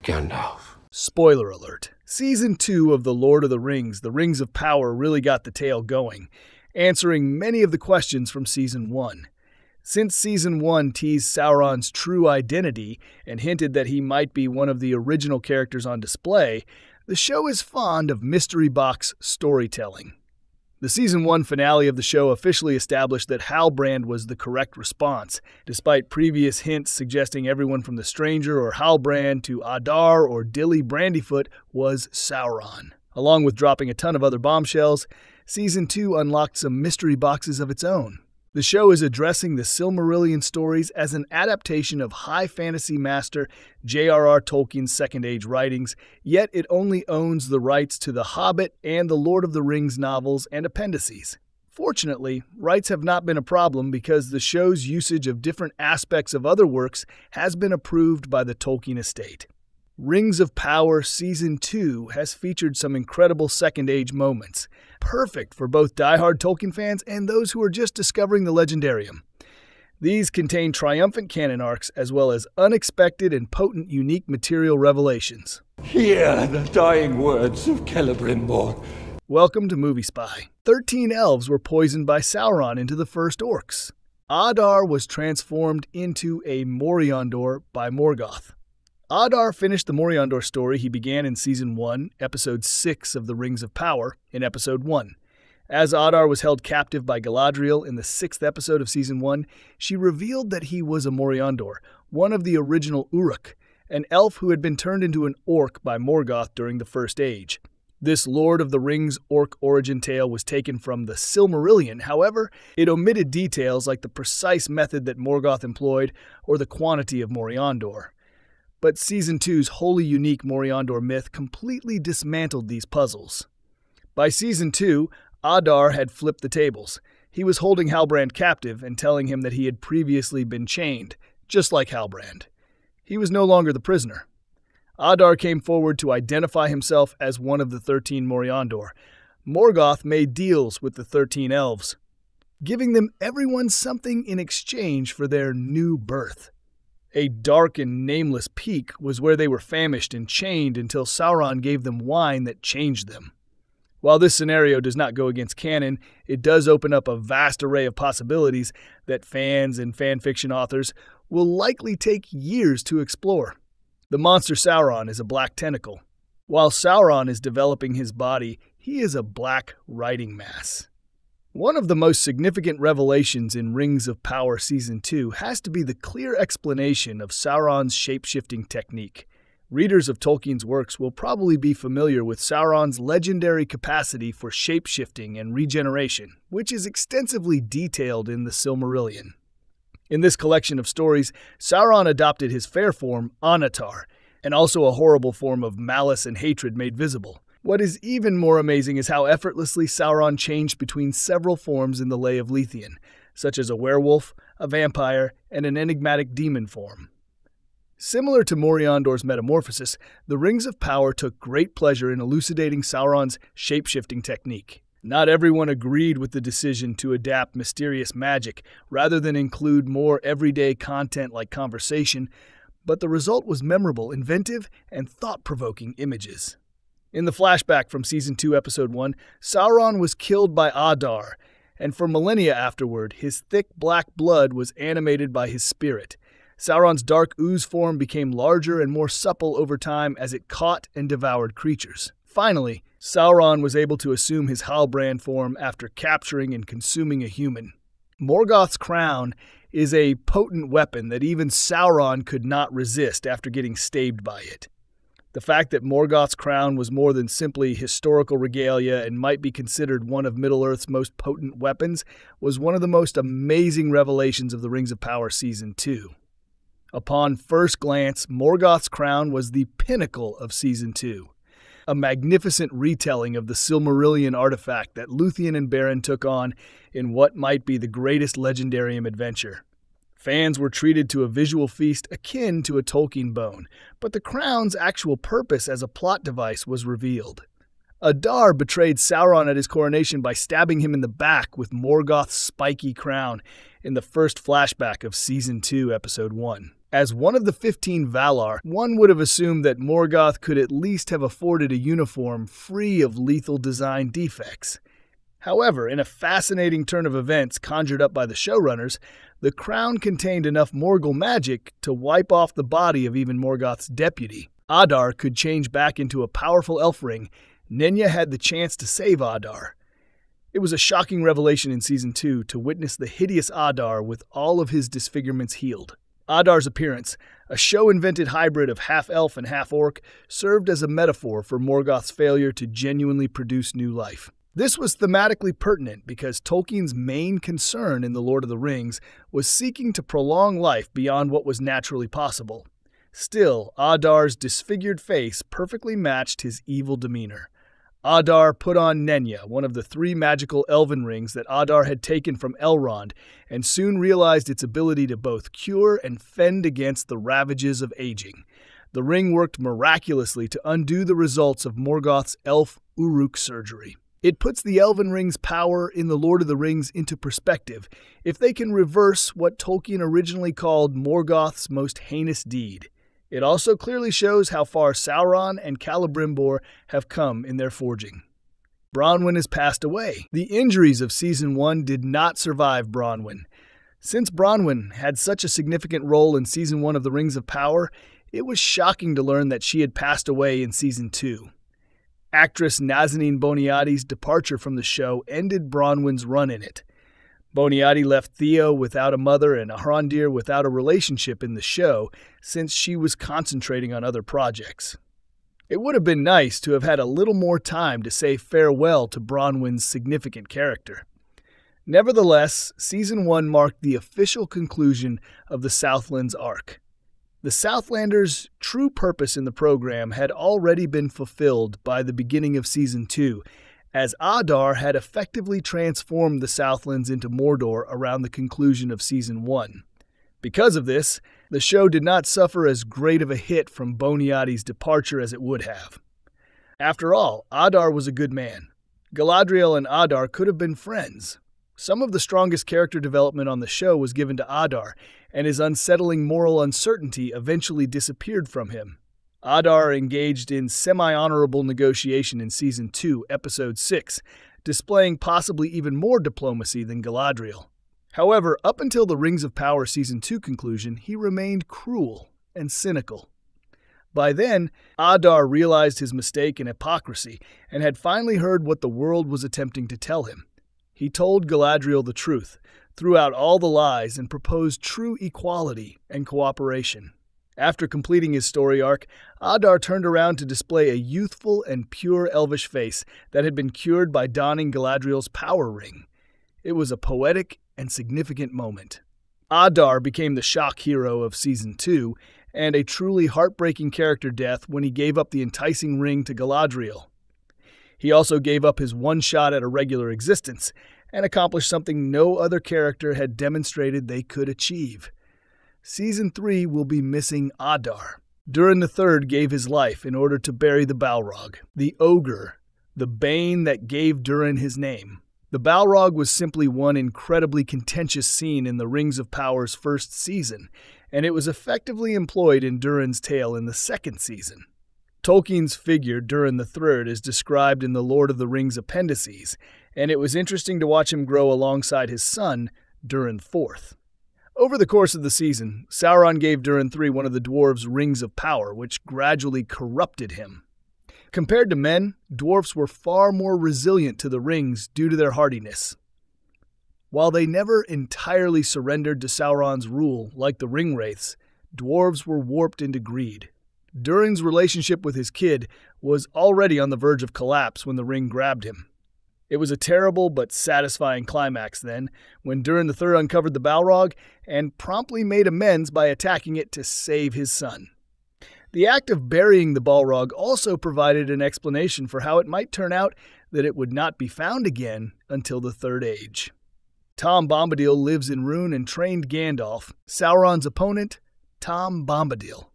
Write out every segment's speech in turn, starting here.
Gandalf. Spoiler alert. Season 2 of The Lord of the Rings, The Rings of Power, really got the tale going, answering many of the questions from Season 1. Since Season 1 teased Sauron's true identity and hinted that he might be one of the original characters on display, the show is fond of mystery box storytelling. The Season 1 finale of the show officially established that Halbrand was the correct response, despite previous hints suggesting everyone from the Stranger or Halbrand to Adar or Dilly Brandyfoot was Sauron. Along with dropping a ton of other bombshells, Season 2 unlocked some mystery boxes of its own. The show is addressing the Silmarillion stories as an adaptation of high fantasy master J.R.R. Tolkien's Second Age writings, yet it only owns the rights to The Hobbit and the Lord of the Rings novels and appendices. Fortunately, rights have not been a problem because the show's usage of different aspects of other works has been approved by the Tolkien estate. Rings of Power Season 2 has featured some incredible Second Age moments, perfect for both diehard Tolkien fans and those who are just discovering the Legendarium. These contain triumphant canon arcs as well as unexpected and potent unique material revelations. Hear the dying words of Celebrimbor. Welcome to Movie Spy. 13 elves were poisoned by Sauron into the first orcs. Adar was transformed into a Moriondor by Morgoth. Adar finished the Moriondor story he began in Season 1, Episode 6 of The Rings of Power, in Episode 1. As Adar was held captive by Galadriel in the 6th episode of Season 1, she revealed that he was a Moriondor, one of the original Uruk, an elf who had been turned into an orc by Morgoth during the First Age. This Lord of the Rings orc origin tale was taken from the Silmarillion, however, it omitted details like the precise method that Morgoth employed or the quantity of Moriondor. But Season 2's wholly unique Moriondor myth completely dismantled these puzzles. By Season 2, Adar had flipped the tables. He was holding Halbrand captive and telling him that he had previously been chained, just like Halbrand. He was no longer the prisoner. Adar came forward to identify himself as one of the 13 Moriondor. Morgoth made deals with the 13 elves, giving them everyone something in exchange for their new birth. A dark and nameless peak was where they were famished and chained until Sauron gave them wine that changed them. While this scenario does not go against canon, it does open up a vast array of possibilities that fans and fanfiction authors will likely take years to explore. The monster Sauron is a black tentacle. While Sauron is developing his body, he is a black writing mass. One of the most significant revelations in Rings of Power Season 2 has to be the clear explanation of Sauron's shape-shifting technique. Readers of Tolkien's works will probably be familiar with Sauron's legendary capacity for shape-shifting and regeneration, which is extensively detailed in the Silmarillion. In this collection of stories, Sauron adopted his fair form, Anatar, and also a horrible form of malice and hatred made visible. What is even more amazing is how effortlessly Sauron changed between several forms in the Lay of Lithien, such as a werewolf, a vampire, and an enigmatic demon form. Similar to Moriondor's metamorphosis, the Rings of Power took great pleasure in elucidating Sauron's shape-shifting technique. Not everyone agreed with the decision to adapt mysterious magic rather than include more everyday content like conversation, but the result was memorable, inventive, and thought-provoking images. In the flashback from Season 2, Episode 1, Sauron was killed by Adar, and for millennia afterward, his thick black blood was animated by his spirit. Sauron's dark ooze form became larger and more supple over time as it caught and devoured creatures. Finally, Sauron was able to assume his Halbrand form after capturing and consuming a human. Morgoth's crown is a potent weapon that even Sauron could not resist after getting stabbed by it. The fact that Morgoth's crown was more than simply historical regalia and might be considered one of Middle-earth's most potent weapons was one of the most amazing revelations of the Rings of Power Season 2. Upon first glance, Morgoth's crown was the pinnacle of Season 2, a magnificent retelling of the Silmarillion artifact that Luthien and Beren took on in what might be the greatest Legendarium adventure. Fans were treated to a visual feast akin to a Tolkien bone, but the crown's actual purpose as a plot device was revealed. Adar betrayed Sauron at his coronation by stabbing him in the back with Morgoth's spiky crown, in the first flashback of Season 2, Episode 1. As one of the 15 Valar, one would have assumed that Morgoth could at least have afforded a uniform free of lethal design defects. However, in a fascinating turn of events conjured up by the showrunners, the crown contained enough Morgul magic to wipe off the body of even Morgoth's deputy. Adar could change back into a powerful elf ring. Nenya had the chance to save Adar. It was a shocking revelation in Season 2 to witness the hideous Adar with all of his disfigurements healed. Adar's appearance, a show-invented hybrid of half-elf and half-orc, served as a metaphor for Morgoth's failure to genuinely produce new life. This was thematically pertinent because Tolkien's main concern in The Lord of the Rings was seeking to prolong life beyond what was naturally possible. Still, Adar's disfigured face perfectly matched his evil demeanor. Adar put on Nenya, one of the 3 magical elven rings that Adar had taken from Elrond, and soon realized its ability to both cure and fend against the ravages of aging. The ring worked miraculously to undo the results of Morgoth's elf Uruk surgery. It puts the Elven Ring's power in The Lord of the Rings into perspective if they can reverse what Tolkien originally called Morgoth's most heinous deed. It also clearly shows how far Sauron and Celebrimbor have come in their forging. Bronwyn has passed away. The injuries of Season 1 did not survive Bronwyn. Since Bronwyn had such a significant role in Season 1 of The Rings of Power, it was shocking to learn that she had passed away in Season 2. Actress Nazanin Boniadi's departure from the show ended Bronwyn's run in it. Boniadi left Theo without a mother and Arondir without a relationship in the show since she was concentrating on other projects. It would have been nice to have had a little more time to say farewell to Bronwyn's significant character. Nevertheless, Season 1 marked the official conclusion of the Southlands arc. The Southlanders' true purpose in the program had already been fulfilled by the beginning of Season 2, as Adar had effectively transformed the Southlands into Mordor around the conclusion of Season 1. Because of this, the show did not suffer as great of a hit from Boniadi's departure as it would have. After all, Adar was a good man. Galadriel and Adar could have been friends. Some of the strongest character development on the show was given to Adar, and his unsettling moral uncertainty eventually disappeared from him. Adar engaged in semi-honorable negotiation in Season 2, Episode 6, displaying possibly even more diplomacy than Galadriel. However, up until the Rings of Power Season 2 conclusion, he remained cruel and cynical. By then, Adar realized his mistake and hypocrisy, and had finally heard what the world was attempting to tell him. He told Galadriel the truth, threw out all the lies, and proposed true equality and cooperation. After completing his story arc, Adar turned around to display a youthful and pure elvish face that had been cured by donning Galadriel's power ring. It was a poetic and significant moment. Adar became the shock hero of Season 2, and a truly heartbreaking character death when he gave up the enticing ring to Galadriel. He also gave up his one shot at a regular existence, and accomplished something no other character had demonstrated they could achieve. Season 3 will be missing Adar. Durin III gave his life in order to bury the Balrog, the ogre, the bane that gave Durin his name. The Balrog was simply one incredibly contentious scene in the Rings of Power's first season, and it was effectively employed in Durin's tale in the second season. Tolkien's figure, Durin III, is described in the Lord of the Rings appendices, and it was interesting to watch him grow alongside his son, Durin IV. Over the course of the season, Sauron gave Durin III one of the dwarves' rings of power, which gradually corrupted him. Compared to men, dwarfs were far more resilient to the rings due to their hardiness. While they never entirely surrendered to Sauron's rule like the ringwraiths, dwarves were warped into greed. Durin's relationship with his kid was already on the verge of collapse when the ring grabbed him. It was a terrible but satisfying climax then, when Durin III uncovered the Balrog and promptly made amends by attacking it to save his son. The act of burying the Balrog also provided an explanation for how it might turn out that it would not be found again until the Third Age. Tom Bombadil lives in Rhûn and trained Gandalf, Sauron's opponent, Tom Bombadil.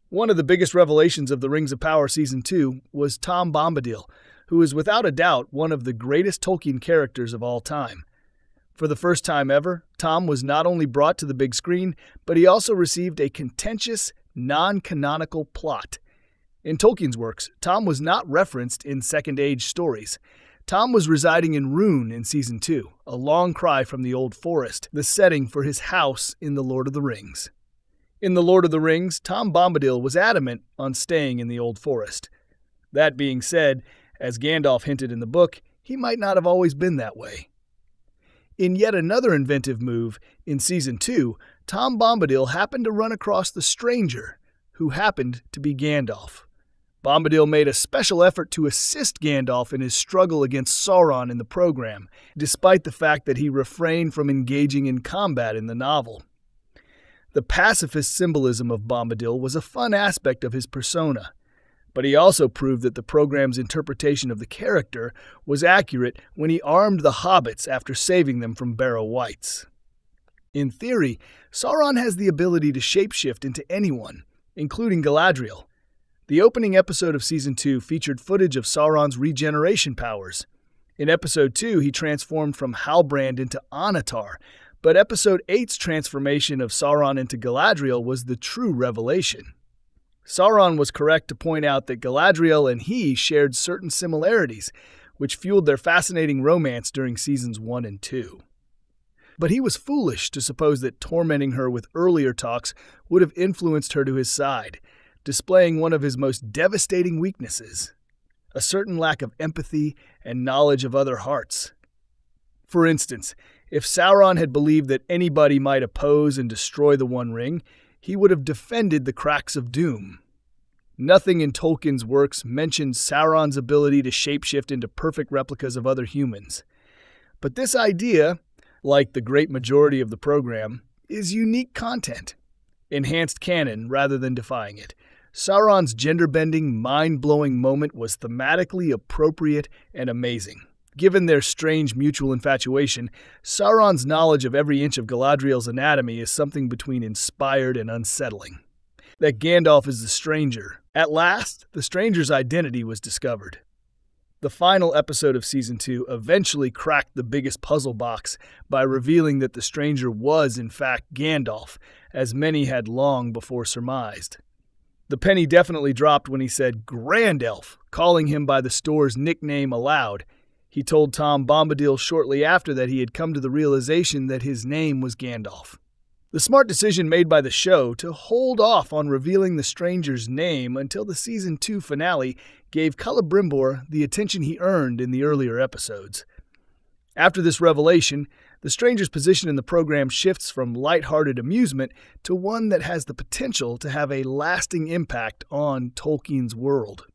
One of the biggest revelations of the Rings of Power Season 2 was Tom Bombadil, who is without a doubt one of the greatest Tolkien characters of all time. For the first time ever, Tom was not only brought to the big screen, but he also received a contentious, non-canonical plot. In Tolkien's works, Tom was not referenced in Second Age stories. Tom was residing in Rhûn in Season 2, a long cry from the Old Forest, the setting for his house in The Lord of the Rings. In The Lord of the Rings, Tom Bombadil was adamant on staying in the Old Forest. That being said, as Gandalf hinted in the book, he might not have always been that way. In yet another inventive move, in Season 2, Tom Bombadil happened to run across the Stranger, who happened to be Gandalf. Bombadil made a special effort to assist Gandalf in his struggle against Sauron in the program, despite the fact that he refrained from engaging in combat in the novel. The pacifist symbolism of Bombadil was a fun aspect of his persona, but he also proved that the program's interpretation of the character was accurate when he armed the hobbits after saving them from Barrow Wights. In theory, Sauron has the ability to shapeshift into anyone, including Galadriel. The opening episode of Season 2 featured footage of Sauron's regeneration powers. In Episode 2, he transformed from Halbrand into Anatar, but Episode 8's transformation of Sauron into Galadriel was the true revelation. Sauron was correct to point out that Galadriel and he shared certain similarities, which fueled their fascinating romance during Seasons 1 and 2. But he was foolish to suppose that tormenting her with earlier talks would have influenced her to his side, displaying one of his most devastating weaknesses, a certain lack of empathy and knowledge of other hearts. For instance, if Sauron had believed that anybody might oppose and destroy the One Ring, he would have defended the cracks of doom. Nothing in Tolkien's works mentions Sauron's ability to shapeshift into perfect replicas of other humans. But this idea, like the great majority of the program, is unique content, enhanced canon rather than defying it. Sauron's gender-bending, mind-blowing moment was thematically appropriate and amazing. Given their strange mutual infatuation, Sauron's knowledge of every inch of Galadriel's anatomy is something between inspired and unsettling. That Gandalf is the Stranger. At last, the Stranger's identity was discovered. The final episode of Season 2 eventually cracked the biggest puzzle box by revealing that the Stranger was, in fact, Gandalf, as many had long before surmised. The penny definitely dropped when he said Grand Elf, calling him by the store's nickname aloud. He told Tom Bombadil shortly after that he had come to the realization that his name was Gandalf. The smart decision made by the show to hold off on revealing the Stranger's name until the Season 2 finale gave Celebrimbor the attention he earned in the earlier episodes. After this revelation, the Stranger's position in the program shifts from lighthearted amusement to one that has the potential to have a lasting impact on Tolkien's world.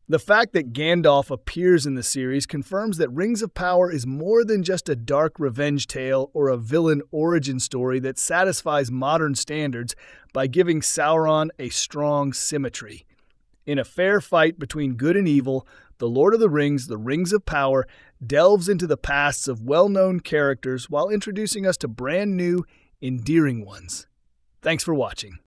The fact that Gandalf appears in the series confirms that Rings of Power is more than just a dark revenge tale or a villain origin story that satisfies modern standards by giving Sauron a strong symmetry. In a fair fight between good and evil, The Lord of the Rings, The Rings of Power, delves into the pasts of well-known characters while introducing us to brand new, endearing ones. Thanks for watching.